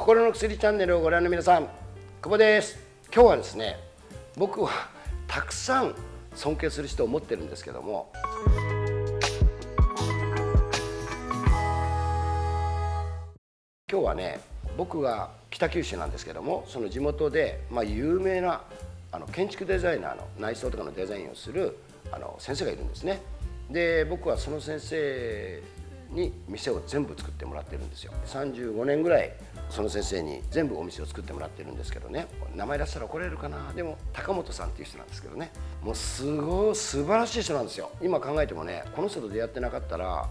心の薬チャンネルをご覧の皆さん、久保です。今日はですね、僕はたくさん尊敬する人を持ってるんですけども、今日はね、僕が北九州なんですけども、その地元で、有名な建築デザイナーの内装とかのデザインをする先生がいるんですね。で、僕はその先生に店を全部作ってもらってるんですよ。35年ぐらいその先生に全部お店を作ってもらってるんですけどね、名前出したら怒られるかな。でも高本さんっていう人なんですけどね、もう素晴らしい人なんですよ。今考えてもね、この人と出会ってなかったら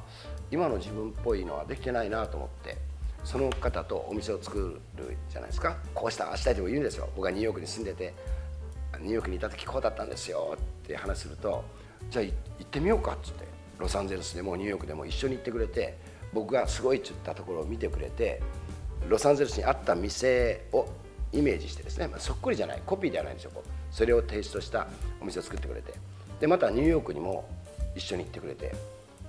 今の自分っぽいのはできてないなと思って、その方とお店を作るじゃないですか。こうしたああしたいとも言うんですよ。僕がニューヨークに住んでて、ニューヨークにいた時こうだったんですよって話すると、じゃあ行ってみようかっつって、ロサンゼルスでもニューヨークでも一緒に行ってくれて、僕がすごいって言ったところを見てくれて、ロサンゼルスにあった店をイメージしてですね、そっくりじゃない、コピーではないんですよ。それをテイストしたお店を作ってくれて、でまたニューヨークにも一緒に行ってくれて、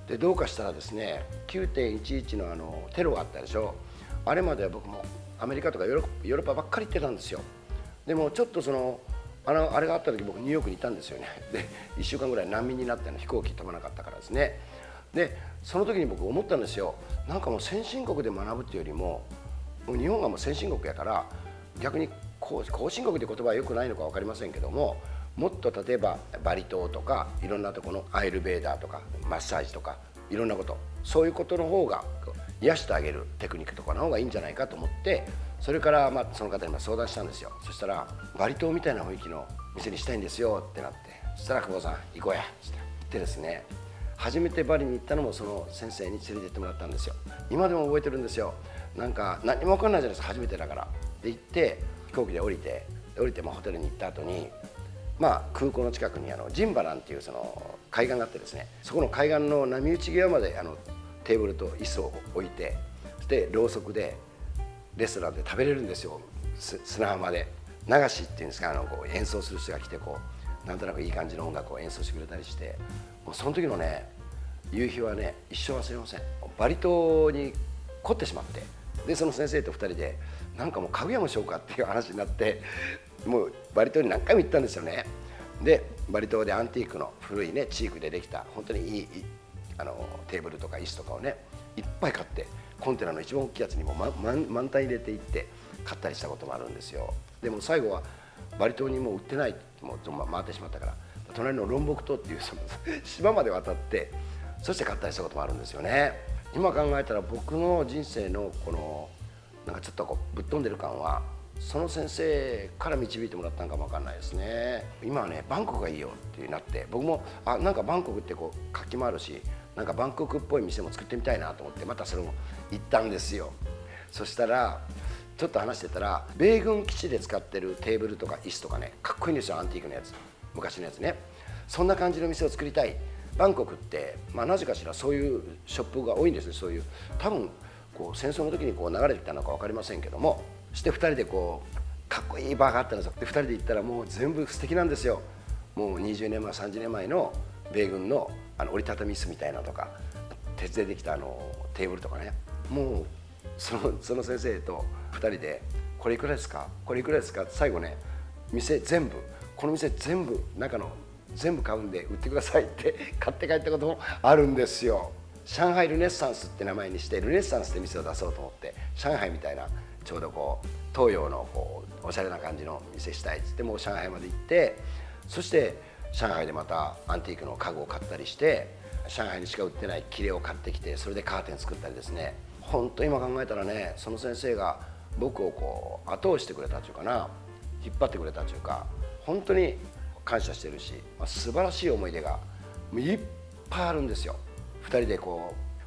でどうかしたらですね、9.11 のテロがあったでしょ。あれまでは僕もアメリカとかヨーロッパばっかり行ってたんですよ。でもちょっとあれがあった時、僕ニューヨークにいたんですよね。で1週間ぐらい難民になって飛行機飛ばなかったからですね。でその時に僕思ったんですよ。なんかもう先進国で学ぶっていうよりも、日本がもう先進国やから、逆に後進国って言葉はよくないのか分かりませんけども、もっと例えばバリ島とかいろんなところのアイルベーダーとかマッサージとかいろんなこと、そういうことの方が癒してあげるテクニックとかの方がいいんじゃないかと思って、それからその方に相談したんですよ。そしたらバリ島みたいな雰囲気の店にしたいんですよってなって、そしたら久保さん行こうやって言ってですね、初めてバリに行ったのもその先生に連れて行ってもらったんですよ。今でも覚えてるんですよ。なんか何も分かんないじゃないですか、初めてだから。で行って飛行機で降りてホテルに行った後に、空港の近くにジンバランっていうその海岸があってですね、そこの海岸の波打ち際までテーブルと椅子を置いて、そしてろうそくでレストランで食べれるんですよ。砂浜で流しっていうんですか、演奏する人が来てなんとなくいい感じの音楽を演奏してくれたりして、もうその時のね夕日はね一生忘れません。バリ島に凝ってしまって、でその先生と2人でなんかもう家具屋もしようかっていう話になって、もうバリ島に何回も行ったんですよね。でバリ島でアンティークの古いねチークでできた本当にいいテーブルとか椅子とかをねいっぱい買って、コンテナの一番大きいやつにも満タン入れていって買ったりしたこともあるんですよ。でも最後はバリ島にもう売ってない、もう回ってしまったから、隣のロンボク島っていうその島まで渡って、そして買ったりしたこともあるんですよね。今考えたら僕の人生のなんかちょっとぶっ飛んでる感はその先生から導いてもらったのかも分かんないですね。今はねバンコクがいいよってなって、僕もなんかバンコクって活気もあるし、なんかバンコクっぽい店も作ってみたいなと思って、またそれも行ったんですよ。そしたらちょっと話してたら、米軍基地で使ってるテーブルとか椅子とかね、かっこいいんですよ。アンティークのやつ、昔のやつね。そんな感じの店を作りたい。バンコクってなぜかしらそういうショップが多いんですね。そういう多分戦争の時に流れてたのか分かりませんけども、して2人でかっこいいバーがあったんですよ。で2人で行ったらもう全部素敵なんですよ。もう20年前30年前の米軍の折りたたみ椅子みたいなのとか、鉄でできたテーブルとかね。もうその先生と2人でこれいくらですかこれいくらですかって、最後ねこの店全部中の全部買うんで売ってくださいって買って帰ったこともあるんですよ。上海ルネッサンスって名前にして、ルネッサンスって店を出そうと思って、上海みたいなちょうど東洋のおしゃれな感じの店したいっつって、もう上海まで行って、そして上海でまたアンティークの家具を買ったりして、上海にしか売ってない切れを買ってきて、それでカーテン作ったりですね。本当今考えたらね、その先生が僕を後押してくれたというかな、引っ張ってくれたというか、本当に感謝してるし、素晴らしい思い出がいっぱいあるんですよ。2人で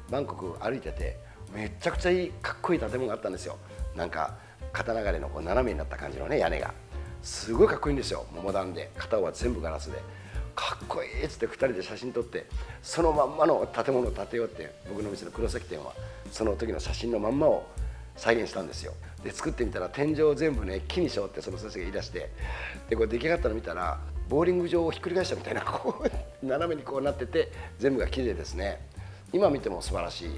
バンコク歩いてて、めちゃくちゃいいかっこいい建物があったんですよ。なんか肩流れの斜めになった感じのね屋根がすごいかっこいいんですよ。モダンで片方は全部ガラスでかっこいいっつって2人で写真撮って、そのまんまの建物を建てようって、僕の店の黒崎店はその時の写真のまんまを再現したんですよ。で作ってみたら天井を全部ね木にしようってその先生が言い出して、で出来上がったの見たらボーリング場をひっくり返したみたいな斜めになってて、全部が綺麗ですね。今見ても素晴らしい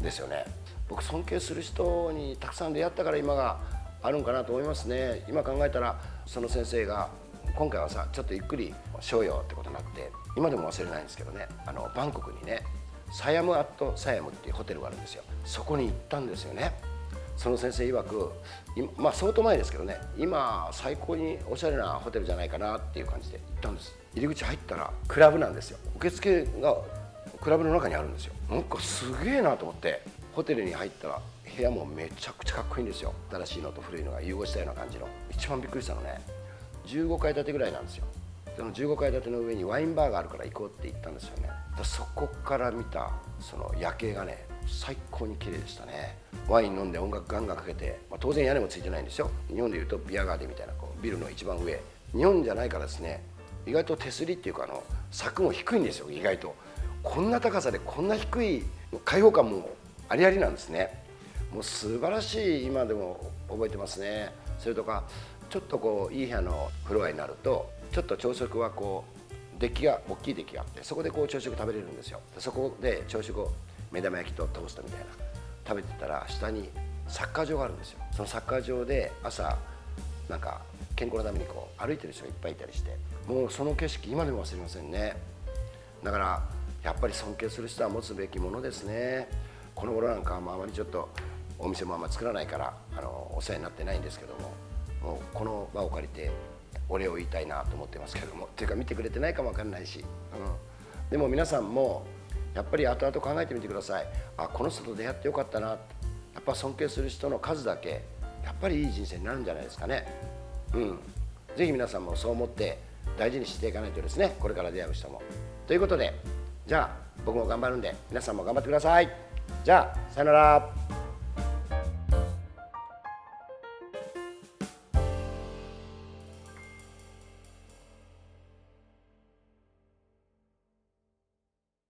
ですよね。僕尊敬する人にたくさん出会ったから今があるんかなと思いますね。今考えたらその先生が今回はさちょっとゆっくりしようよってことになって、今でも忘れないんですけどね、バンコクにねサヤムアットサヤムっていうホテルがあるんですよ。そこに行ったんですよね。その先生曰く、まあ相当前ですけどね、今最高におしゃれなホテルじゃないかなっていう感じで行ったんです。入り口入ったらクラブなんですよ。受付がクラブの中にあるんですよ。なんかすげえなと思って、ホテルに入ったら部屋もめちゃくちゃかっこいいんですよ。新しいのと古いのが融合したような感じの。一番びっくりしたのね、15階建てぐらいなんですよ。その15階建ての上にワインバーがあるから行こうって言ったんですよね。そこから見たその夜景がね最高に綺麗でしたね。ワイン飲んで音楽ガンガンかけて、当然屋根もついてないんですよ。日本でいうとビアガーデンみたいなこうビルの一番上、日本じゃないからですね、意外と手すりっていうか柵も低いんですよ。意外とこんな高さでこんな低い開放感もありありなんですね。もう素晴らしい、今でも覚えてますね。それとかちょっとこういい部屋のフロアになるとちょっと朝食はこうデッキが大きいデッキがあって、そこでこう朝食食べれるんですよ。そこで朝食を目玉焼きとトーストみたいな食べてたら、下にサッカー場があるんですよ。そのサッカー場で朝なんか健康のためにこう歩いてる人がいっぱいいたりして、もうその景色今でも忘れませんね。だからやっぱり尊敬する人は持つべきものですね。この頃なんかあまりちょっとお店もあんま作らないからお世話になってないんですけども、もうこの場を借りてお礼を言いたいなと思ってますけども、っていうか見てくれてないかもわかんないし、でも皆さんもやっぱり後々考えてみてください。あ、この人と出会ってよかったな。やっぱ尊敬する人の数だけやっぱりいい人生になるんじゃないですかね。ぜひ皆さんもそう思って大事にしていかないとですね、これから出会う人も。ということで、じゃあ僕も頑張るんで皆さんも頑張ってください。じゃあさよなら。